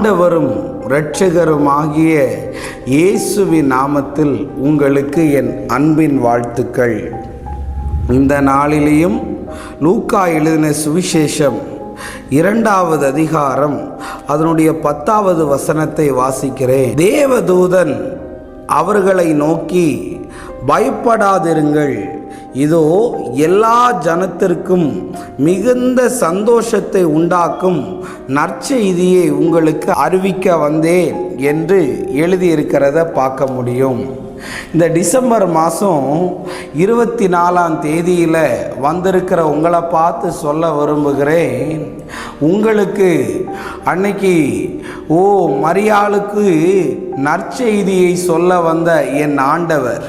ஆண்டவரும் இரட்சகருமாகிய இயேசுவின் நாமத்தில் உங்களுக்கு என் அன்பின் வாழ்த்துக்கள். இந்த நாளிலேயும் லூக்கா எழுதின சுவிசேஷம் 2வது அதிகாரம் அதனுடைய 10வது வசனத்தை வாசிக்கிறேன். தேவதூதன் அவர்களை நோக்கி, பயப்படாதிருங்கள், இதோ எல்லா ஜனத்திற்கும் மிகுந்த சந்தோஷத்தை உண்டாக்கும் நற்செய்தியை உங்களுக்கு அறிவிக்க வந்தேன் என்று எழுதியிருக்கிறத பார்க்க முடியும். இந்த டிசம்பர் மாதம் 24ஆம் தேதியில் வந்திருக்கிற உங்களை பார்த்து சொல்ல விரும்புகிறேன். உங்களுக்கு அன்னைக்கு மரியாளுக்கு நற்செய்தியை சொல்ல வந்த என் ஆண்டவர்,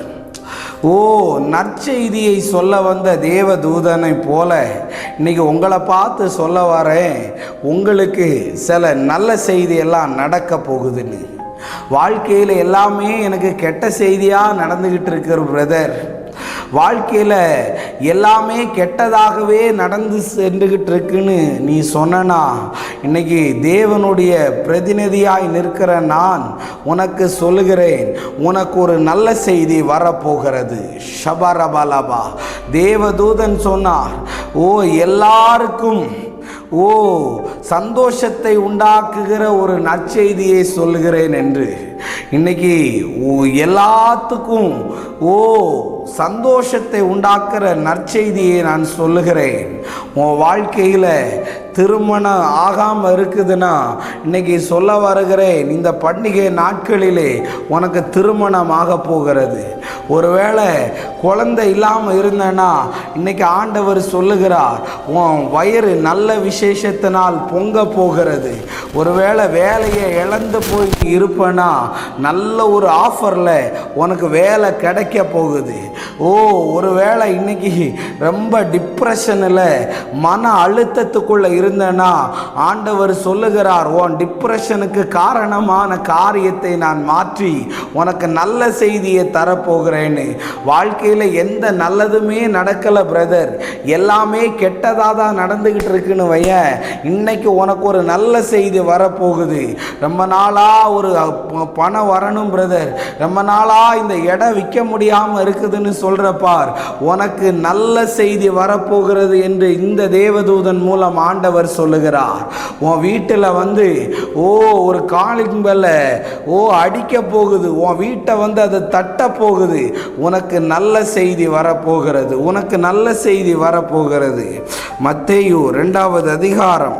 நற்செய்தியை சொல்ல வந்த தேவதூதனை போல இன்னைக்கு உங்களை பார்த்து சொல்ல வரேன், உங்களுக்கு சில நல்ல செய்தியெல்லாம் நடக்க போகுதுன்னு. வாழ்க்கையில் எல்லாமே எனக்கு கெட்ட செய்தியாக நடந்துக்கிட்டு இருக்கிற பிரதர், வாழ்க்கையில் எல்லாமே கெட்டதாகவே நடந்து சென்றுக்கிட்டு இருக்குன்னு நீ சொன்னா, இன்னைக்கு தேவனுடைய பிரதிநிதியாய் நிற்கிற நான் உனக்கு சொல்லுகிறேன், உனக்கு ஒரு நல்ல செய்தி வரப்போகிறது. ஷபரபலபா. தேவதூதன் சொன்னார், எல்லாருக்கும் சந்தோஷத்தை உண்டாக்குகிற ஒரு நற்செய்தியை சொல்லுகிறேன் என்று. இன்னைக்கு எல்லாத்துக்கும் சந்தோஷத்தை உண்டாக்குற நற்செய்தியை நான் சொல்லுகிறேன். உன் வாழ்க்கையில் திருமணம் ஆகாமல் இருக்குதுன்னா இன்னைக்கு சொல்ல வருகிறேன், இந்த பண்டிகை நாட்களிலே உனக்கு திருமணம் ஆக போகிறது. ஒருவேளை குழந்தை இல்லாமல் இருந்தனா இன்னைக்கு ஆண்டவர் சொல்லுகிறார், உன் வயிறு நல்ல விசேஷத்தினால் பொங்க போகிறது. ஒருவேளை வேலையை இழந்து போய் இருப்பனா நல்ல ஒரு ஆஃபரில் உனக்கு வேலை கிடைக்க போகுது. ஒருவேளை இன்னைக்கு ரொம்ப டிப்ரெஷனில் மன அழுத்தத்துக்குள்ளே இருந்தனா ஆண்டவர் சொல்லுகிறார், உன் டிப்ரெஷனுக்கு காரணமான காரியத்தை நான் மாற்றி உனக்கு நல்ல செய்தியை தரப்போகிறேன்னு. வாழ்க்கையில் எந்த நல்லதுமே நடக்கலை பிரதர், எல்லாமே கெட்டதாக தான் நடந்துக்கிட்டு இருக்குன்னு வைய, இன்னைக்கு உனக்கு ஒரு நல்ல செய்தி வரப்போகுது. ரொம்ப நாளாக ஒரு பணம் வரணும் பிரதர், ரொம்ப நாளாக இந்த இடம் விற்க முடியாமல் இருக்குதுன்னு சொல்கிறப்பார், உனக்கு நல்ல செய்தி வரப்போகிறது என்று இந்த தேவதூதன் மூலம் ஆண்டவர் சொல்லுகிறார். உன் வீட்டில் வந்து ஒரு காலிங் பெல்ல அடிக்க போகுது, உன் வீட்டை வந்து அதை தட்ட போகுது. உனக்கு நல்ல செய்தி வரப்போகிறது, உனக்கு நல்ல செய்தி வரப்போகிறது. மத்தேயு 2வது அதிகாரம்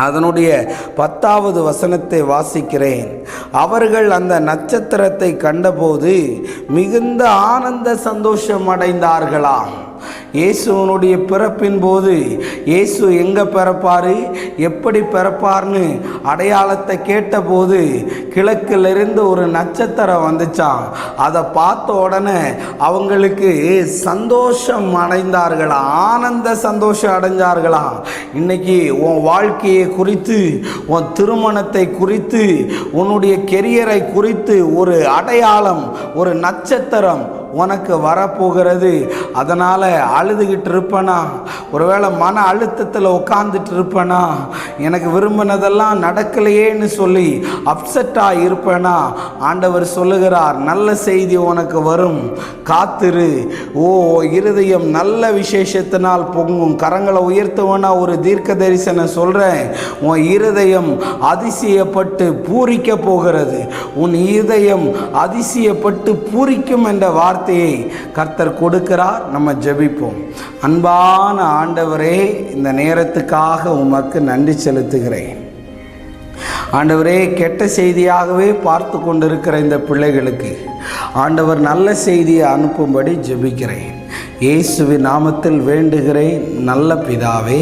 அதனுடைய 10வது வசனத்தை வாசிக்கிறேன். அவர்கள் அந்த நட்சத்திரத்தை கண்டபோது மிகுந்த ஆனந்த சந்தோஷம் அடைந்தார்களாம். இயேசுவனுடைய பிறப்பின் போது இயேசு எங்கே பிறப்பார், எப்படி பிறப்பார்னு அடையாளத்தை கேட்டபோது கிழக்கிலிருந்து ஒரு நட்சத்திரம் வந்துச்சான். அதை பார்த்த உடனே அவங்களுக்கு சந்தோஷம் அடைந்தார்களாம், ஆனந்த சந்தோஷம் அடைஞ்சார்களாம். இன்னைக்கு உன் வாழ்க்கையை குறித்து, உன் திருமணத்தை குறித்து, உன்னுடைய கெரியரை குறித்து ஒரு அடையாளம், ஒரு நட்சத்திரம் உனக்கு வரப்போகிறது. அதனால் அழுதுகிட்டு இருப்பனா, ஒருவேளை மன அழுத்தத்தில் உட்காந்துட்டு இருப்பனா, எனக்கு விரும்பினதெல்லாம் நடக்கலையேன்னு சொல்லி அப்செட்டாக இருப்பேனா, ஆண்டவர் சொல்லுகிறார், நல்ல செய்தி உனக்கு வரும், காத்திரு. இருதயம் நல்ல விசேஷத்தினால் பொங்கும். கரங்களை உயர்த்துவனா ஒரு தீர்க்க தரிசனம் சொல்கிறேன், உன் இருதயம் அதிசயப்பட்டு பூரிக்க போகிறது. உன் இருதயம் அதிசயப்பட்டு பூரிக்கும் என்ற வார்த்தையை கர்த்தர் கொடுக்கிறார். நம்ம ஜெபிப்போம். அன்பான ஆண்டவரே, இந்த நேரத்துக்காக உமக்கு நன்றி செலுத்துகிறேன். ஆண்டவரே, கெட்ட செய்தியாகவே பார்த்து கொண்டிருக்கிற இந்த பிள்ளைகளுக்கு ஆண்டவர் நல்ல செய்தியை அனுப்பும்படி ஜெபிக்கிறேன். இயேசுவின் நாமத்தில் வேண்டுகிறேன் நல்ல பிதாவே.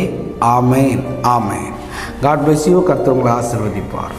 ஆமேன், ஆமேன். God bless you. கர்த்தர் உங்களை ஆசீர்வதிப்பார்.